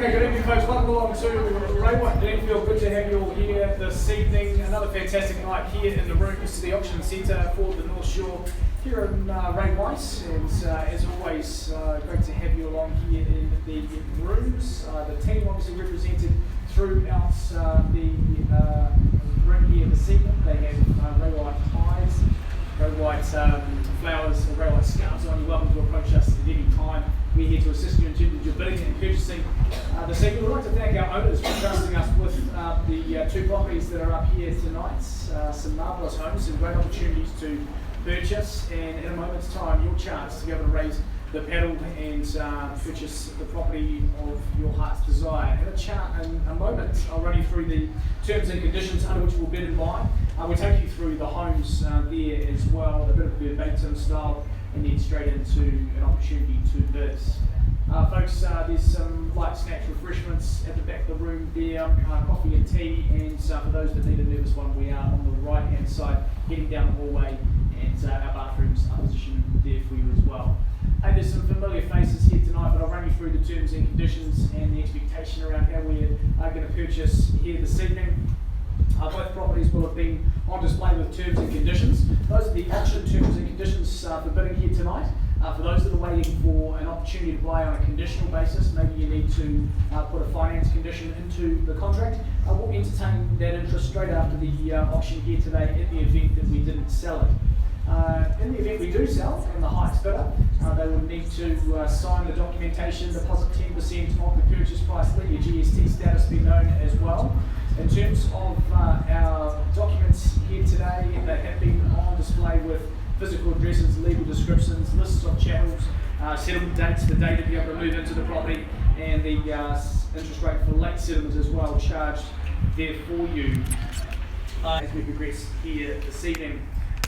Okay, good evening folks, welcome along to Raywhite Glenfield. Good to have you all here this evening. Another fantastic night here in the rooms to the auction centre for the North Shore here in Raywhite. And as always, great to have you along here in the rooms. The team obviously represented throughout the room here this evening. They have Raywhite ties, Raywhite flowers, or Raywhite scarves on. You're welcome to approach us at any time. We're here to assist you in terms of your bidding and purchasing this evening. We'd like to thank our owners for trusting us with the two properties that are up here tonight. Some marvellous homes, some great opportunities to purchase, and in a moment's time, your chance to be able to raise the paddle and purchase the property of your heart's desire. In a moment, I'll run you through the terms and conditions under which we'll bid and buy. We'll take you through the homes there as well, a bit of the verbatim style, and then straight into an opportunity to bid. Folks, there's some light snacks, refreshments at the back of the room there, coffee and tea, and for those that need a nervous one, we are on the right hand side, heading down the hallway, and our bathrooms are positioned there for you as well. Hey, there's some familiar faces here tonight, but I'll run you through the terms and conditions and the expectation around how we're going to purchase here this evening. Both properties will have been on display with terms and conditions. Those are the auction terms and conditions for bidding here tonight. For those that are waiting for an opportunity to buy on a conditional basis, maybe you need to put a finance condition into the contract. We'll entertain that interest straight after the auction here today in the event that we didn't sell it. In the event we do sell and the highest bidder, they will need to sign the documentation, deposit 10% of the purchase price, let your GST status be known as well. In terms of our documents here today, they have been on display with physical addresses, legal descriptions, lists of channels, settlement dates, the day to be able to move into the property, and the interest rate for late settlement as well charged there for you as we progress here this evening.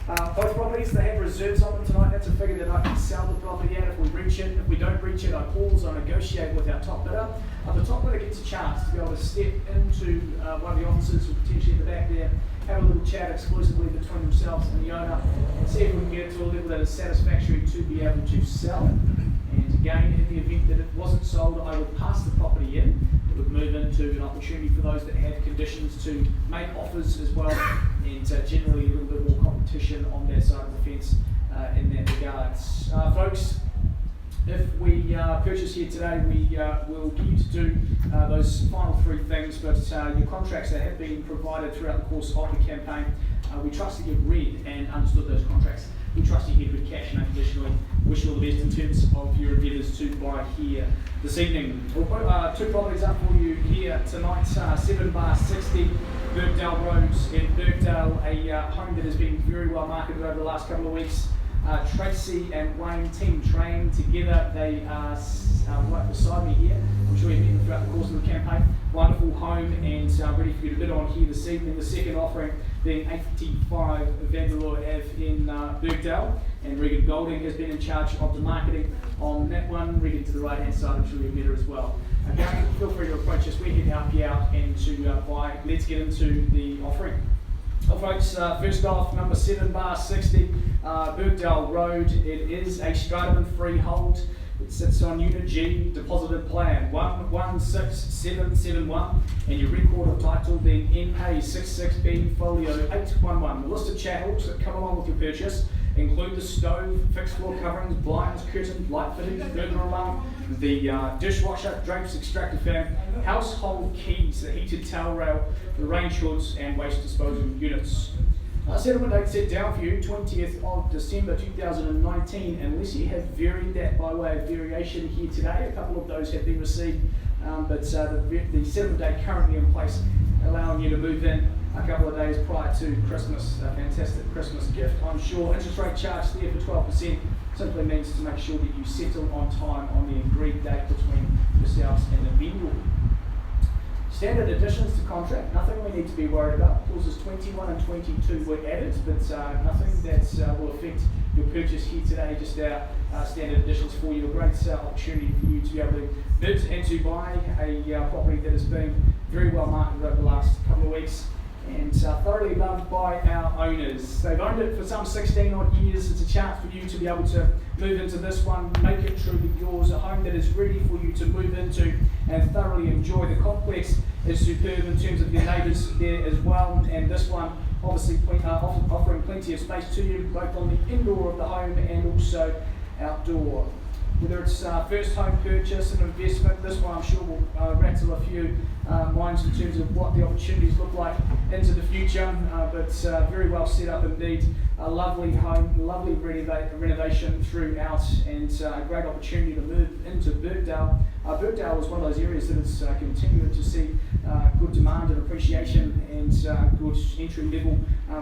Both properties, they have reserves on them tonight. That's a figure that I can sell the property at if we reach it. If we don't reach it, I pause, I negotiate with our top bidder. The top bidder gets a chance to be able to step into one of the offices, or potentially at the back there, have a little chat exclusively between themselves and the owner, and see if we can get it to a level that is satisfactory to be able to sell. And again, in the event that it wasn't sold, I would pass the property in. It would move into an opportunity for those that have conditions to make offers as well, and generally a little bit more competition on that side of the fence in that regards. Folks, if we purchase here today, we will get you to do those final three things, but your contracts that have been provided throughout the course of the campaign, we trust that you've read and understood those contracts. We trust you here with cash and unconditionally. Wish you all the best in terms of your endeavours to buy here this evening. We'll put two properties up for you here tonight. 7/60 Birkdale Road in Birkdale, a home that has been very well marketed over the last couple of weeks. Tracy and Wayne, team trained together. They are right beside me here. I'm sure you've met them throughout the course of the campaign. Wonderful home, and ready for you to bid on here this evening. The second offering being 85 Vanderloo Ave in Birkdale, and Regan Golding has been in charge of the marketing on that one. Regan to the right hand side, I'm sure you've met her as well. Again, feel free to approach us. We're here to help you out and to buy. Let's get into the offering. Well, folks, first off, number 7/60 Birkdale Road. It is a Strataman freehold. It sits on Unit G, deposited plan 116771, and your record of title being NA66B Folio 811. The list of chattels that come along with your purchase include the stove, fixed floor coverings, blinds, curtains, light fittings, burglar alarm, the dishwasher, drapes, extractor fan, household keys, the heated towel rail, the range hoods, and waste disposal units. Settlement date set down for you, 20th of December 2019, unless you have varied that by way of variation here today. A couple of those have been received, but the settlement date currently in place, allowing you to move in a couple of days prior to Christmas. A fantastic Christmas gift, I'm sure. Interest rate charged there for 12% simply means to make sure that you settle on time on the agreed date between yourselves and the vendor. Standard additions to contract, nothing we need to be worried about. Clauses 21 and 22 were added, but nothing that will affect your purchase here today. Just our standard additions for you. A great opportunity for you to be able to bid and to buy a property that has been very well marketed over the last couple of weeks. and thoroughly loved by our owners. They've owned it for some 16 odd years. It's a chance for you to be able to move into this one, make it truly yours, a home that is ready for you to move into and thoroughly enjoy. The complex is superb in terms of your neighbours there as well, and this one obviously offering plenty of space to you, both on the indoor of the home and also outdoor. Whether it's first home purchase and investment, this one I'm sure will rattle a few minds in terms of what the opportunities look like into the future, but very well set up indeed. A lovely home, lovely renovation throughout, and a great opportunity to move into Birkdale. Birkdale is one of those areas that is continuing to see good demand and appreciation, and good entry level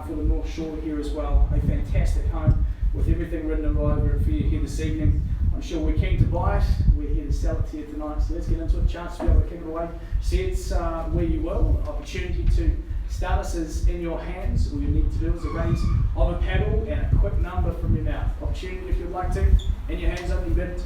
for the North Shore here as well. A fantastic home with everything written and right over it for you here this evening. I'm sure we're keen to buy it. We're here to sell it to you tonight, so let's get into a chance to be able to kick it away. See it's where you will. Opportunity to start us is in your hands. All you need to do is a raise of a paddle and a quick number from your mouth. Opportunity, if you'd like to, in your hands, open your bid.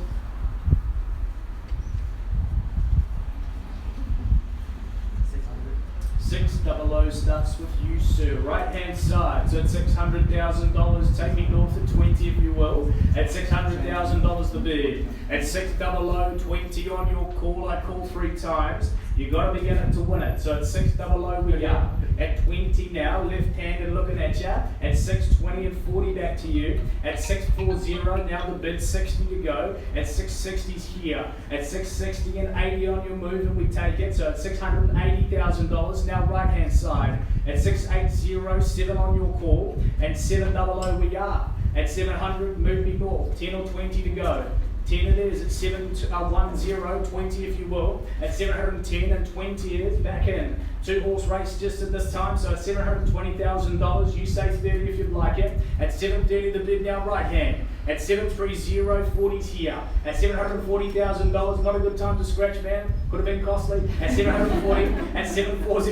600 starts with you, sir. Right hand side, so at $600,000. Take me north at 20, if you will. At $600,000 the bid. At 600, 20 on your call. I call 3 times. You got to be in it to win it. So at 600 we are. At 20 now, left-handed looking at you. At 620 and 40 back to you. At 640 now the bid, 60 to go. At 660's here. At 660 and 80 on your move and we take it. So at $680,000 now right hand side. At 680, 7 on your call. And 700 we are. At 700 move me north. 10 or 20 to go. 10 it is at 710, 20 if you will. At 710 and 20 it is back in. 2 horse race just at this time, so at $720,000. You say 30 if you'd like it. At 730 the bid now right hand. At 730, 40's here. At $740,000, not a good time to scratch, man. Could have been costly. At 740, at 740,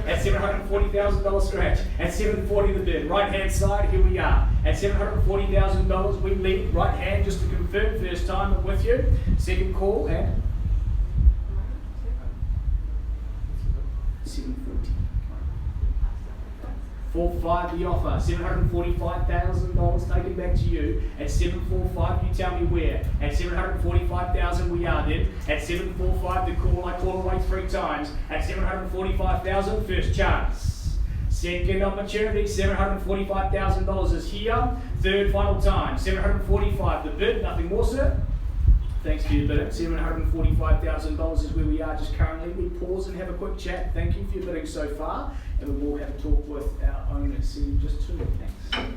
at $740,000 scratch. At 740 the bid. Right hand side, here we are. At $740,000, we lead right hand just to confirm. First time I'm with you. Second call and 740. 4-5 the offer, $745,000 taken back to you. At 745, you tell me where. At 745,000 we are then. At 745 the call, I call away 3 times. At 745,000, first chance. Second opportunity, $745,000 is here. Third final time, 745 the bid, nothing more sir. Thanks for your bidding. $745,000 is where we are just currently. We pause and have a quick chat. Thank you for your bidding so far, and we will have a talk with our owners. See you just 2 minutes. Thanks.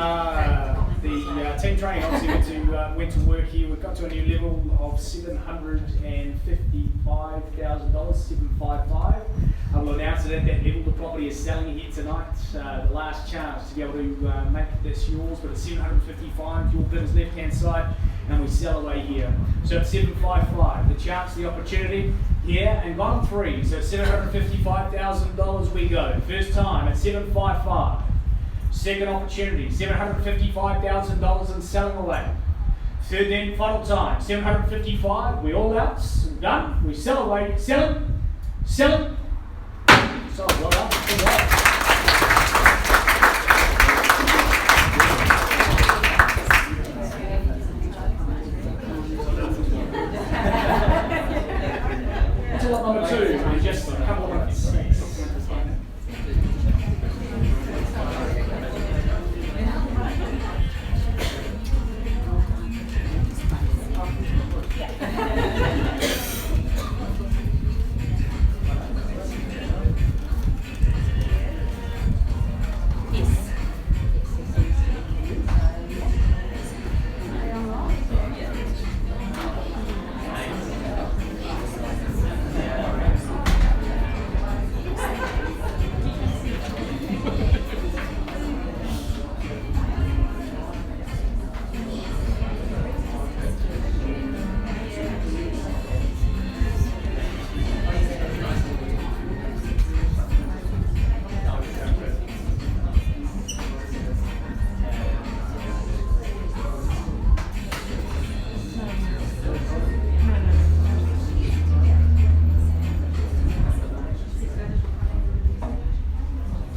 The team training obviously went to work here. We've got to a new level of $755,000, 755. We'll announce it at that level. The property is selling here tonight. The last chance to be able to make this yours, but it's 755. Your bid is left-hand side, and we sell away here. So it's 755. The chance, the opportunity here, and gone free. So $755,000 we go. First time at 755. Second opportunity, $755,000 and selling away. Third and final time, 755. We all out, done. We sell away, sell it. So well done. Good work. That's lot number 2. Just a couple of minutes.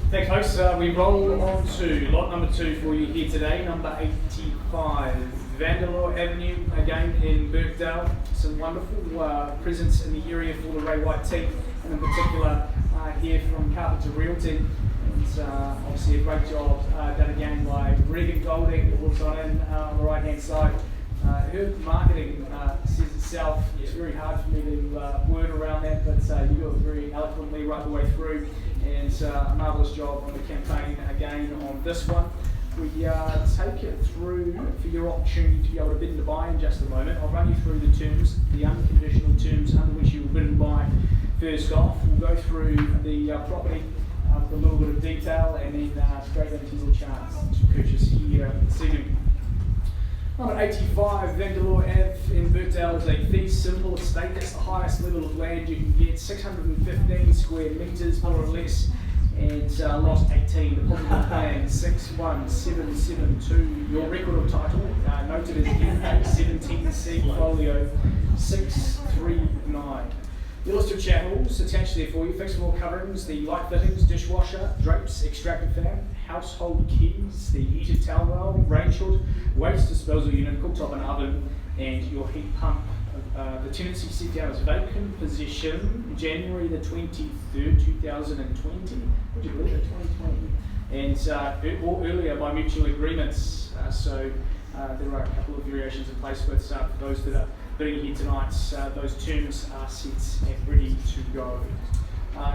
Thanks, hosts. We roll on to lot number 2 for you here today, number 85, Vanderloo Avenue, again in Birkdale. Some wonderful presence in the area for the Ray White team, and in particular here from Carpenter Realty. And obviously a great job done again by Regan Golding, who looks on the right hand side. Her marketing says itself. It's very hard for me to word around that, but you do it very eloquently right the way through, and a marvellous job on the campaign again on this one. We take it through for your opportunity to be able to bid and to buy in just a moment. I'll run you through the terms, the unconditional terms under which you will bid and buy first off. We'll go through the property with a little bit of detail, and then straight into your chance to purchase here this evening. Number 85, Vanderloo Ave in Birkdale is a fee simple estate. That's the highest level of land you can get, 615 square metres more or less, and lost 18. The property plan 61772. Your record of title noted as NA17C folio 639. The list of channels attached there for you: fixable coverings, the light fittings, dishwasher, drapes, extractor fan, household keys, the heated towel roll, range hood, waste disposal unit, cooktop and oven, and your heat pump. The tenancy set down as vacant possession January the 23rd, 2020. Would you believe it? 2020. And or earlier by mutual agreements. So there are a couple of variations in place, but for those that are bidding here tonight, those terms are set and ready to go.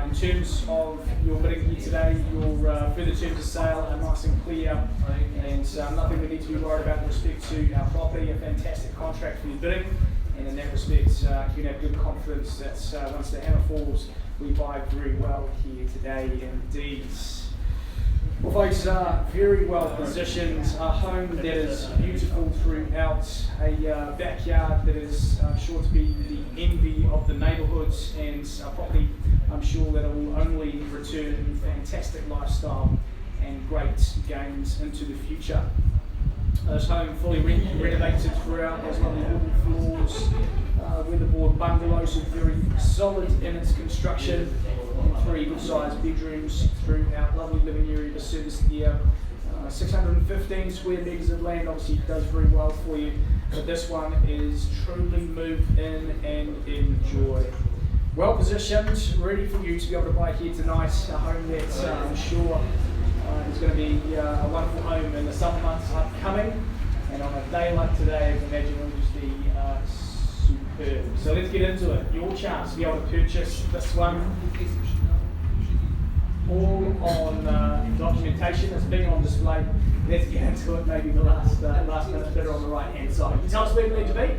In terms of your bidding here today, your further terms of sale are nice and clear, and nothing we need to be worried about in respect to our property. A fantastic contract for your bidding, and in that respect, you can have good confidence that once the hammer falls, we buy very well here today indeed. Well, folks, very well positioned, a home that is beautiful throughout, a backyard that is sure to be the envy of the neighbourhoods, and a property I'm sure that will only return fantastic lifestyle and great gains into the future. This home fully renovated throughout, those lovely wooden floors, weatherboard bungalow, so very solid in its construction, and 3 good-sized bedrooms throughout, lovely living area to service the 615 square metres of land. Obviously does very well for you, but this one is truly move in and enjoy. Well positioned, ready for you to be able to buy here tonight, a home that I'm sure is going to be a wonderful home in the summer months upcoming, and on a day like today, I can imagine it will just be superb. So let's get into it. Your chance to be able to purchase this one, all on documentation that's been on display Let's get into it. Maybe the last minute bidder on the right hand side. You tell us where we need to be.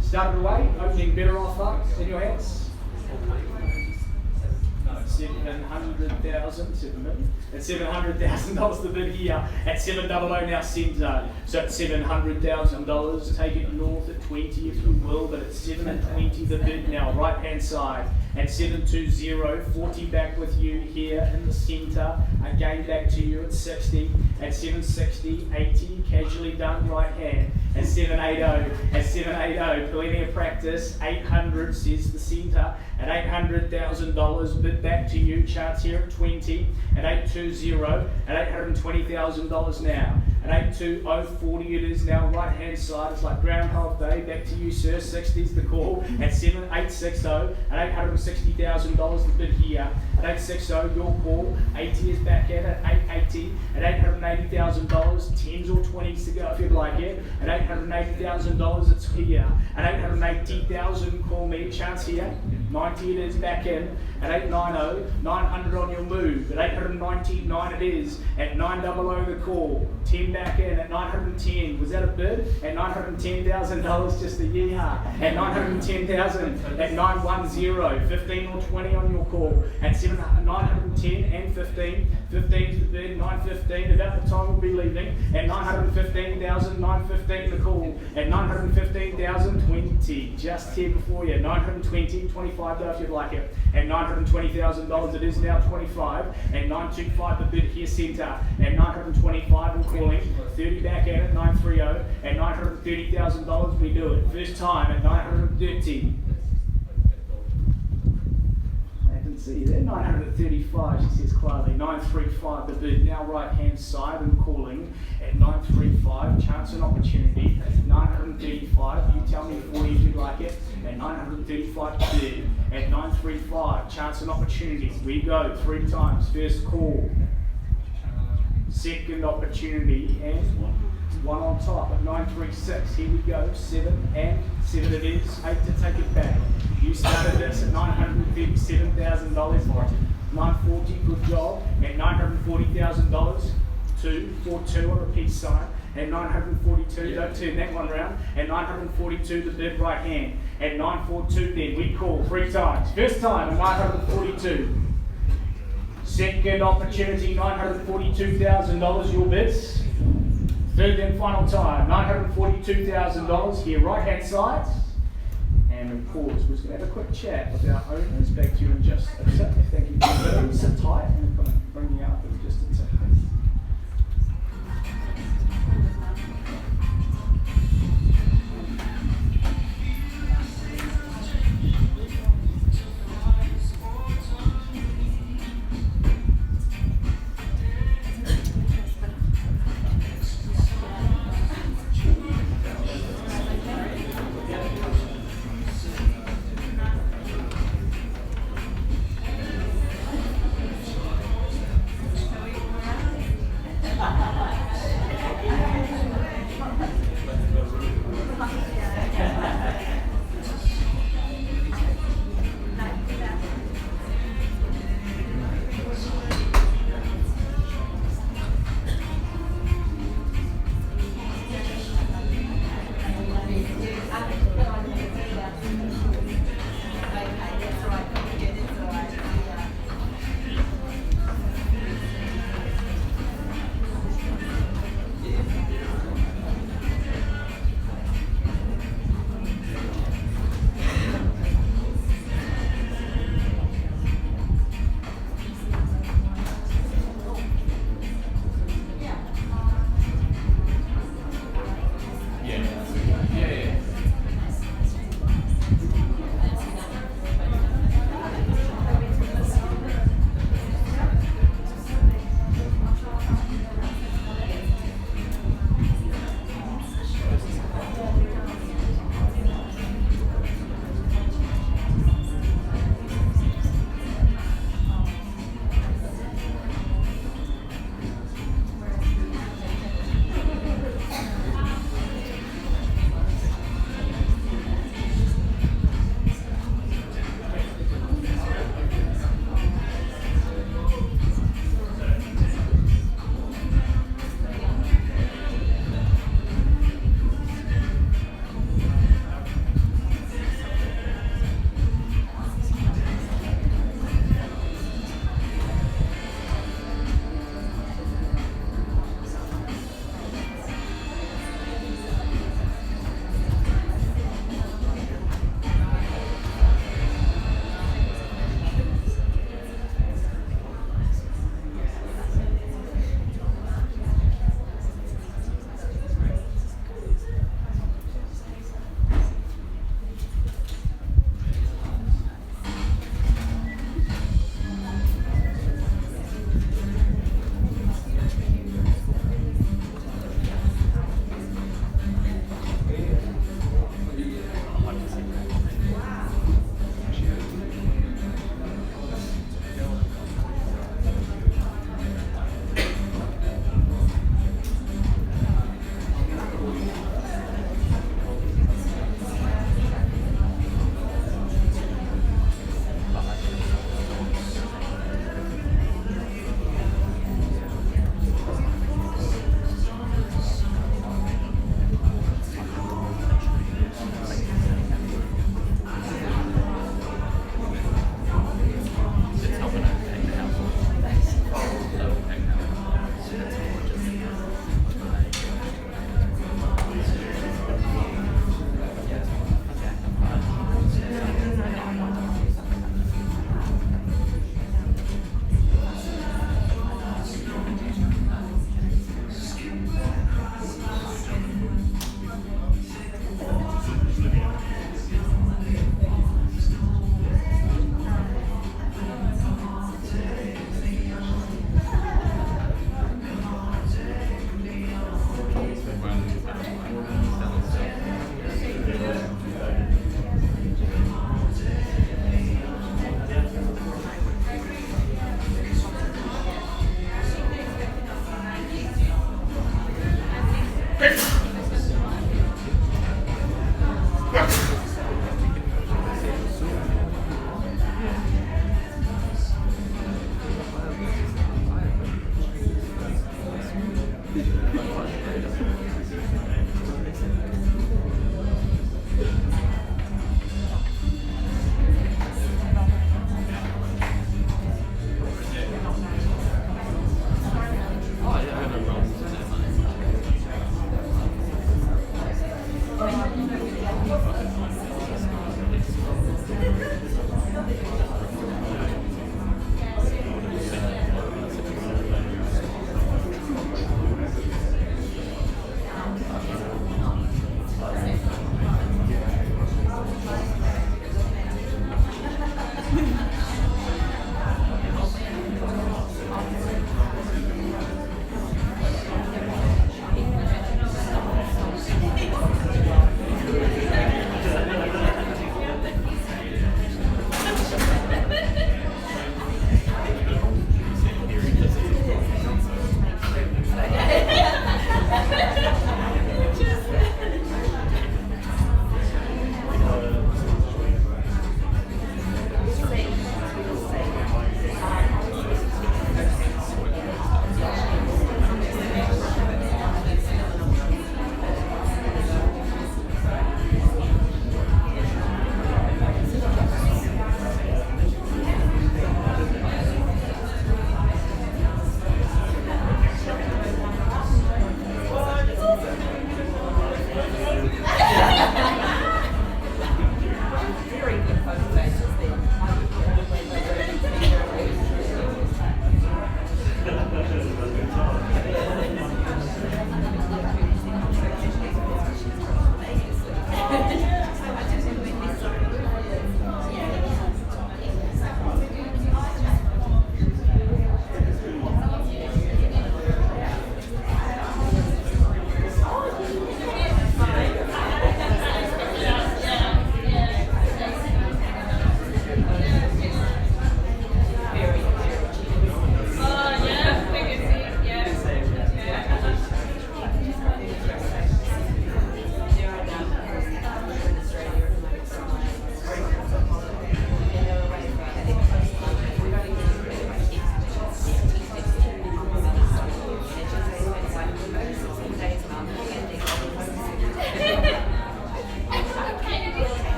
Started away. Opening bidder offer in your hands. 700,000, 7 million. At $700,000 the bid here at 700 now centre. So at $700,000, take it north at 20 if you will, but at 720 the bid now, right hand side at 720, 40 back with you here in the centre. Again back to you at 60, at 760, 80, casually done right hand. At 780, plenty of practice, 800 says the centre, at $800,000, bid back to you, charts here at 20, at 820, at $820,000 now, at 820, 40 it is now, right hand side, it's like Groundhog Day, back to you sir, 60 is the call, at 860, at $860,000 the bid here, at 860 your call, 80 is back at 880, at $880,000, 10s or 20s to go if you'd like it, at $880,000 it's here, at $880,000 call me, chance here, 90 it is back in, at 890, 900 on your move, at 899 it is, at 900 the call, 10 back in, at 910, was that a bid? At $910,000 just a year, at 910,000, at 910, 15 or 20 on your call, at 910 and 15, 15 is the bid, 915, about the time we'll be leaving, at 915,000, 915 the call, at 915,000, 20, just here before you, 920, 25 though if you'd like it, at $920,000 it is now 25, at 925 the bid here centre, at 925 I'm calling, 30 back at it, 930, at $930,000 we do it, first time at 930. See there, 935, she says quietly, 935 the bid, now right hand side and calling at 935, chance and opportunity, 935, you tell me 40 if you'd like it, at 935 bid, at 935, chance and opportunity, we go 3 times, first call, second opportunity, and one on top at 936, here we go, 7 and 7 it is, 8 to take it back. You started this at $937,000, 940, good job, at $940,000, 242 on a peace sign, at 942, don't turn that one around, at 942 the bid right hand, at 942 then, we call 3 times, first time at 942, second opportunity, $942,000 your bids, third and final time, $942,000 here right hand side. And of course, we're just going to have a quick chat with our owners. Back to you in just a sec. Thank you for being sit tight. I'm going to bring you up in just a second.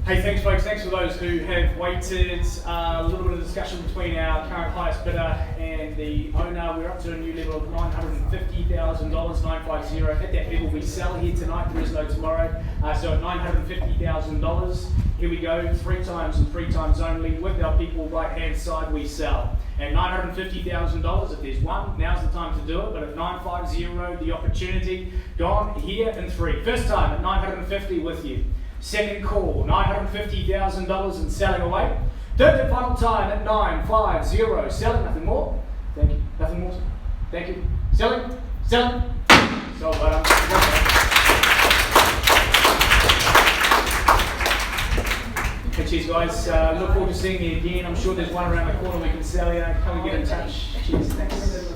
Hey, thanks folks, thanks for those who have waited. A little bit of discussion between our current highest bidder and the owner. We're up to a new level of $950,000, 950. At that level we sell here tonight, there is no tomorrow. So at $950,000, here we go, 3 times and 3 times only. With our people right hand side, we sell. At $950,000, if there's one, now's the time to do it. But at 950, the opportunity gone here in 3. First time at 950 with you. Second call, $950,000 and selling away. Third and final time at 950, selling, nothing more. Thank you, nothing more. Thank you. Selling, selling. So, cheers guys, look forward to seeing you again. I'm sure there's one around the corner we can sell you. Come and get in touch. Cheers, thanks.